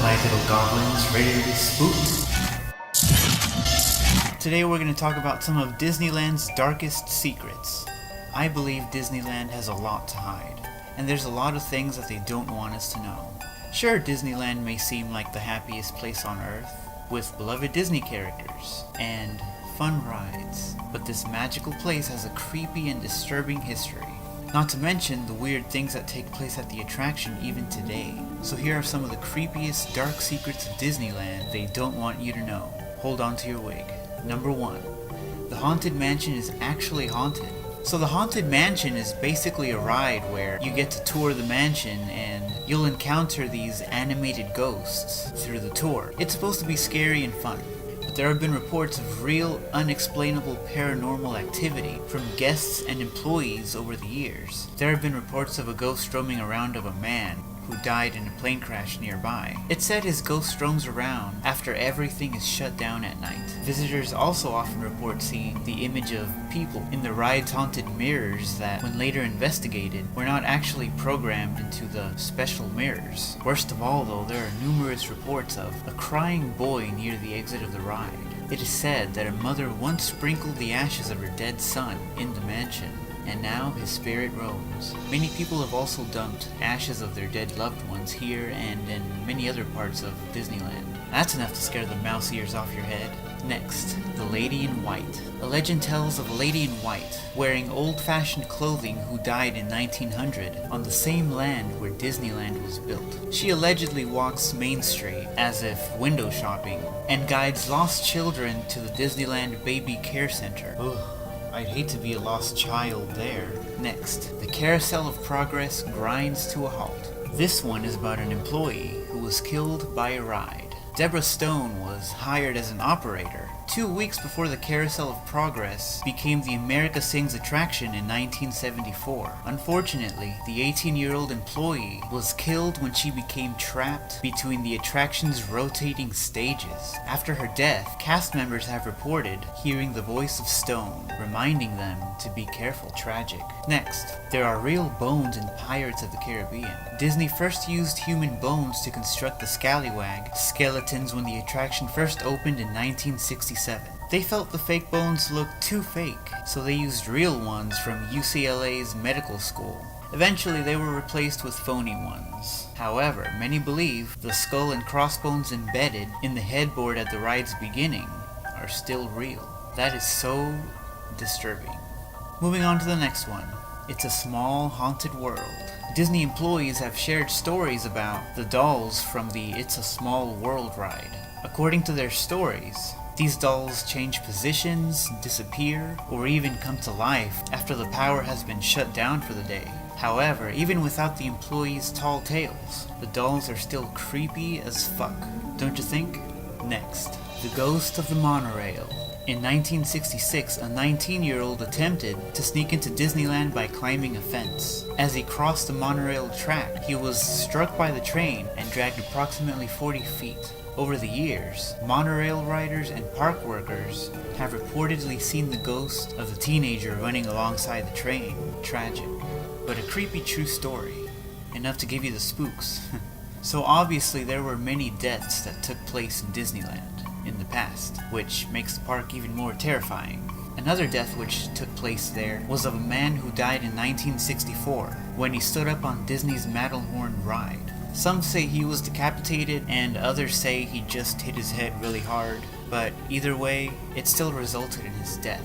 nice little goblins, ready to be spooked? Today we're going to talk about some of Disneyland's darkest secrets. I believe Disneyland has a lot to hide, and there's a lot of things that they don't want us to know. Sure, Disneyland may seem like the happiest place on earth, with beloved Disney characters and fun rides, but this magical place has a creepy and disturbing history. Not to mention the weird things that take place at the attraction even today. So here are some of the creepiest dark secrets of Disneyland they don't want you to know. Hold on to your wig. Number 1. The Haunted Mansion is actually haunted. So the Haunted Mansion is basically a ride where you get to tour the mansion and you'll encounter these animated ghosts through the tour. It's supposed to be scary and fun. But there have been reports of real, unexplainable paranormal activity from guests and employees over the years. There have been reports of a ghost roaming around of a man who died in a plane crash nearby. It's said his ghost roams around after everything is shut down at night. Visitors also often report seeing the image of people in the ride's haunted mirrors that, when later investigated, were not actually programmed into the special mirrors. Worst of all though, there are numerous reports of a crying boy near the exit of the ride. It is said that a mother once sprinkled the ashes of her dead son in the mansion, and now his spirit roams. Many people have also dumped ashes of their dead loved ones here and in many other parts of Disneyland. That's enough to scare the mouse ears off your head. Next, the Lady in White. A legend tells of a lady in white wearing old-fashioned clothing who died in 1900 on the same land where Disneyland was built. She allegedly walks Main Street as if window shopping and guides lost children to the Disneyland Baby Care Center. Ugh. I'd hate to be a lost child there. Next, the Carousel of Progress grinds to a halt. This one is about an employee who was killed by a ride. Deborah Stone was hired as an operator 2 weeks before the Carousel of Progress became the America Sings attraction in 1974. Unfortunately, the 18-year-old employee was killed when she became trapped between the attraction's rotating stages. After her death, cast members have reported hearing the voice of Stone, reminding them to be careful. Tragic. Next, there are real bones in Pirates of the Caribbean. Disney first used human bones to construct the Scallywag skeletons when the attraction first opened in 1967. They felt the fake bones looked too fake, so they used real ones from UCLA's medical school. Eventually they were replaced with phony ones. However, many believe the skull and crossbones embedded in the headboard at the ride's beginning are still real. That is so disturbing. Moving on to the next one. It's a Small Haunted World. Disney employees have shared stories about the dolls from the It's a Small World ride. According to their stories, these dolls change positions, disappear, or even come to life after the power has been shut down for the day. However, even without the employees' tall tales, the dolls are still creepy as fuck. Don't you think? Next, the Ghost of the Monorail. In 1966, a 19-year-old attempted to sneak into Disneyland by climbing a fence. As he crossed the monorail track, he was struck by the train and dragged approximately 40 feet. Over the years, monorail riders and park workers have reportedly seen the ghost of the teenager running alongside the train. Tragic, but a creepy true story. Enough to give you the spooks. So obviously there were many deaths that took place in Disneyland in the past, which makes the park even more terrifying. Another death which took place there was of a man who died in 1964 when he stood up on Disney's Matterhorn ride. Some say he was decapitated and others say he just hit his head really hard, but either way, it still resulted in his death.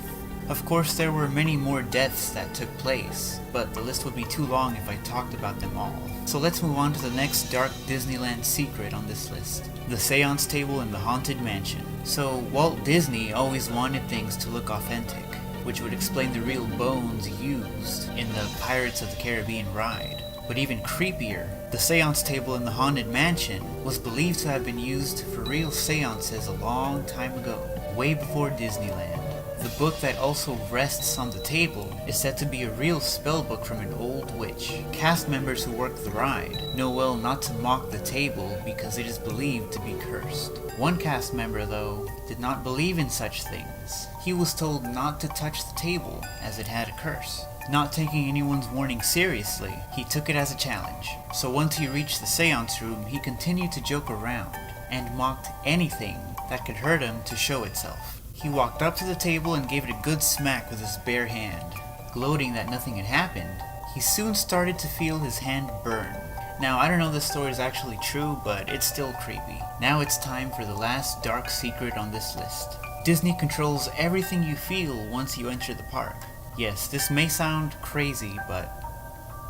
Of course, there were many more deaths that took place, but the list would be too long if I talked about them all. So let's move on to the next dark Disneyland secret on this list. The Seance table in the Haunted Mansion. So Walt Disney always wanted things to look authentic, which would explain the real bones used in the Pirates of the Caribbean ride. But even creepier, the seance table in the Haunted Mansion was believed to have been used for real seances a long time ago, way before Disneyland. The book that also rests on the table is said to be a real spellbook from an old witch. Cast members who work the ride know well not to mock the table because it is believed to be cursed. One cast member, though, did not believe in such things. He was told not to touch the table as it had a curse. Not taking anyone's warning seriously, he took it as a challenge. So once he reached the seance room, he continued to joke around and mocked anything that could hurt him to show itself. He walked up to the table and gave it a good smack with his bare hand. Gloating that nothing had happened, he soon started to feel his hand burn. Now, I don't know if this story is actually true, but it's still creepy. Now it's time for the last dark secret on this list. Disney controls everything you feel once you enter the park. Yes, this may sound crazy, but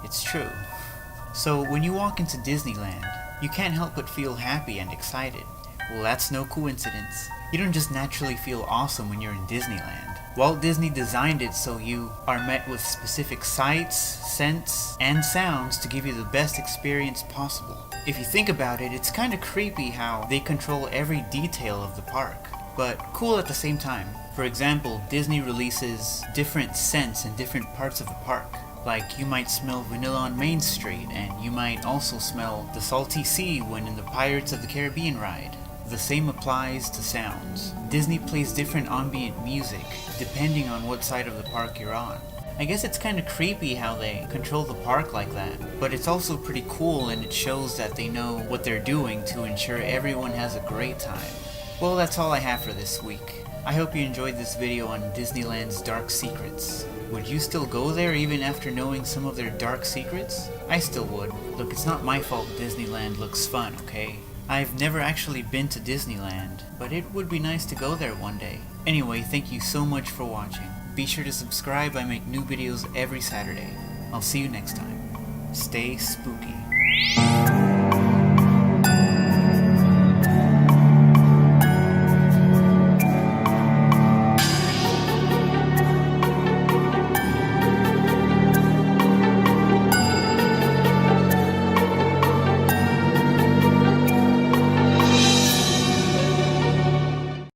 it's true. So when you walk into Disneyland, you can't help but feel happy and excited. Well, that's no coincidence. You don't just naturally feel awesome when you're in Disneyland. Walt Disney designed it so you are met with specific sights, scents, and sounds to give you the best experience possible. If you think about it, it's kinda creepy how they control every detail of the park, but cool at the same time. For example, Disney releases different scents in different parts of the park. Like, you might smell vanilla on Main Street, and you might also smell the salty sea when in the Pirates of the Caribbean ride. The same applies to sounds. Disney plays different ambient music depending on what side of the park you're on. I guess it's kind of creepy how they control the park like that, but it's also pretty cool, and it shows that they know what they're doing to ensure everyone has a great time. Well, that's all I have for this week. I hope you enjoyed this video on Disneyland's Dark Secrets. Would you still go there even after knowing some of their dark secrets? I still would. Look, it's not my fault Disneyland looks fun, okay? I've never actually been to Disneyland, but it would be nice to go there one day. Anyway, thank you so much for watching. Be sure to subscribe, I make new videos every Saturday. I'll see you next time. Stay spooky.